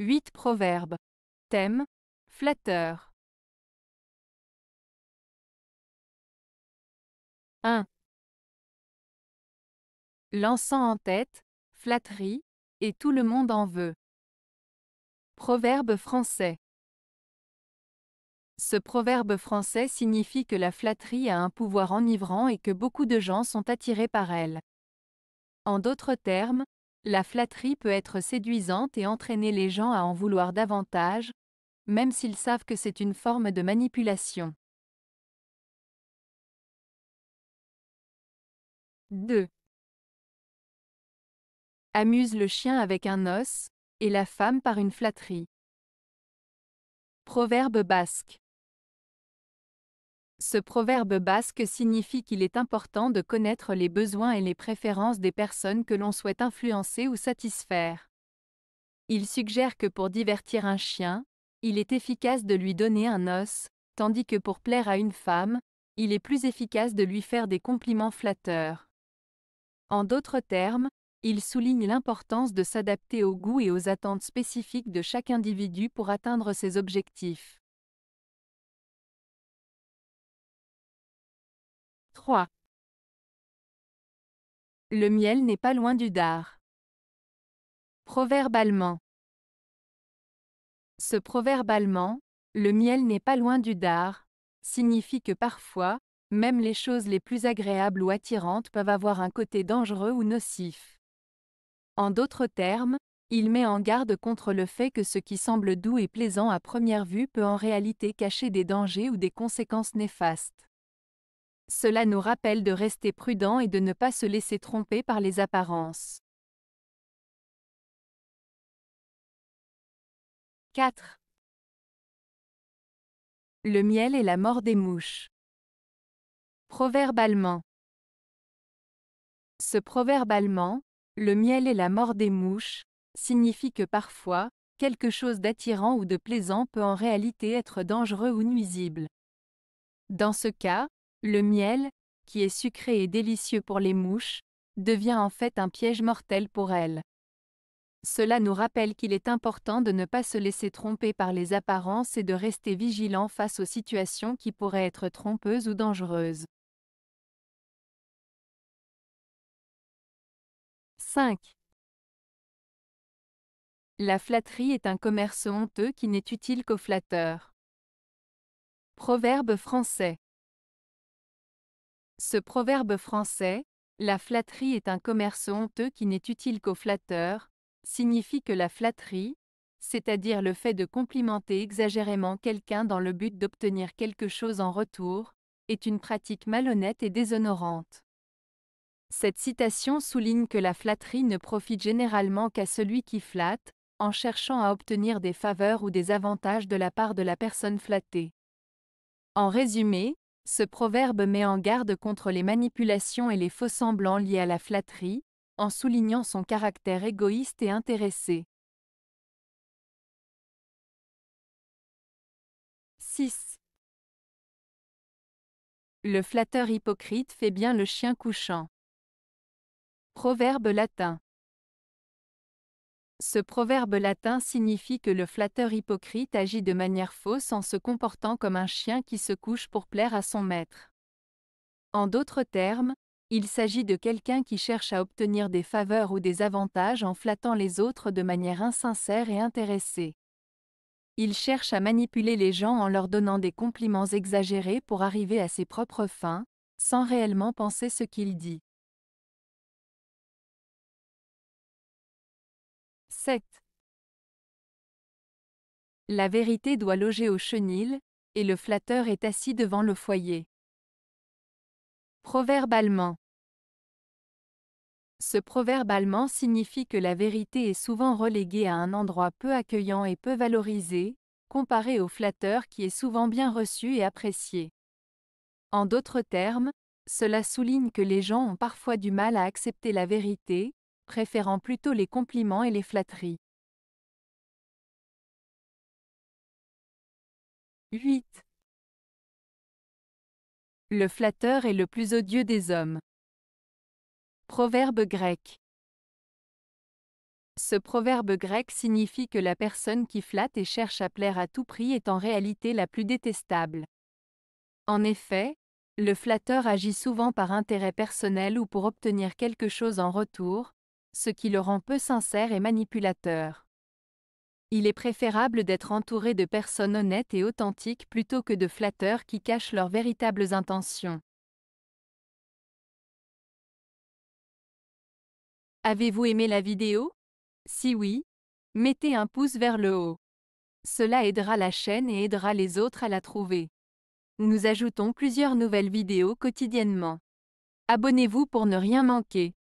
8 proverbes. Thème: flatteur. 1. L'encens en tête, flatterie, et tout le monde en veut. Proverbe français. Ce proverbe français signifie que la flatterie a un pouvoir enivrant et que beaucoup de gens sont attirés par elle. En d'autres termes, la flatterie peut être séduisante et entraîner les gens à en vouloir davantage, même s'ils savent que c'est une forme de manipulation. 2. Amuse le chien avec un os, et la femme par une flatterie. Proverbe basque. Ce proverbe basque signifie qu'il est important de connaître les besoins et les préférences des personnes que l'on souhaite influencer ou satisfaire. Il suggère que pour divertir un chien, il est efficace de lui donner un os, tandis que pour plaire à une femme, il est plus efficace de lui faire des compliments flatteurs. En d'autres termes, il souligne l'importance de s'adapter aux goûts et aux attentes spécifiques de chaque individu pour atteindre ses objectifs. 3. Le miel n'est pas loin du dard. Proverbe allemand. Ce proverbe allemand, le miel n'est pas loin du dard, signifie que parfois, même les choses les plus agréables ou attirantes peuvent avoir un côté dangereux ou nocif. En d'autres termes, il met en garde contre le fait que ce qui semble doux et plaisant à première vue peut en réalité cacher des dangers ou des conséquences néfastes. Cela nous rappelle de rester prudent et de ne pas se laisser tromper par les apparences. 4. Le miel est la mort des mouches. Proverbe allemand. Ce proverbe allemand, le miel est la mort des mouches, signifie que parfois, quelque chose d'attirant ou de plaisant peut en réalité être dangereux ou nuisible. Dans ce cas, le miel, qui est sucré et délicieux pour les mouches, devient en fait un piège mortel pour elles. Cela nous rappelle qu'il est important de ne pas se laisser tromper par les apparences et de rester vigilant face aux situations qui pourraient être trompeuses ou dangereuses. 5. La flatterie est un commerce honteux qui n'est utile qu'aux flatteurs. Proverbe français. Ce proverbe français, la flatterie est un commerce honteux qui n'est utile qu'aux flatteurs, signifie que la flatterie, c'est-à-dire le fait de complimenter exagérément quelqu'un dans le but d'obtenir quelque chose en retour, est une pratique malhonnête et déshonorante. Cette citation souligne que la flatterie ne profite généralement qu'à celui qui flatte, en cherchant à obtenir des faveurs ou des avantages de la part de la personne flattée. En résumé, ce proverbe met en garde contre les manipulations et les faux-semblants liés à la flatterie, en soulignant son caractère égoïste et intéressé. 6. Le flatteur hypocrite fait bien le chien couchant. Proverbe latin. Ce proverbe latin signifie que le flatteur hypocrite agit de manière fausse en se comportant comme un chien qui se couche pour plaire à son maître. En d'autres termes, il s'agit de quelqu'un qui cherche à obtenir des faveurs ou des avantages en flattant les autres de manière insincère et intéressée. Il cherche à manipuler les gens en leur donnant des compliments exagérés pour arriver à ses propres fins, sans réellement penser ce qu'il dit. 7. La vérité doit loger au chenil, et le flatteur est assis devant le foyer. Proverbe allemand. Ce proverbe allemand signifie que la vérité est souvent reléguée à un endroit peu accueillant et peu valorisé, comparé au flatteur qui est souvent bien reçu et apprécié. En d'autres termes, cela souligne que les gens ont parfois du mal à accepter la vérité, préférant plutôt les compliments et les flatteries. 8. Le flatteur est le plus odieux des hommes. Proverbe grec. Ce proverbe grec signifie que la personne qui flatte et cherche à plaire à tout prix est en réalité la plus détestable. En effet, le flatteur agit souvent par intérêt personnel ou pour obtenir quelque chose en retour, ce qui le rend peu sincère et manipulateur. Il est préférable d'être entouré de personnes honnêtes et authentiques plutôt que de flatteurs qui cachent leurs véritables intentions. Avez-vous aimé la vidéo? Si oui, mettez un pouce vers le haut. Cela aidera la chaîne et aidera les autres à la trouver. Nous ajoutons plusieurs nouvelles vidéos quotidiennement. Abonnez-vous pour ne rien manquer.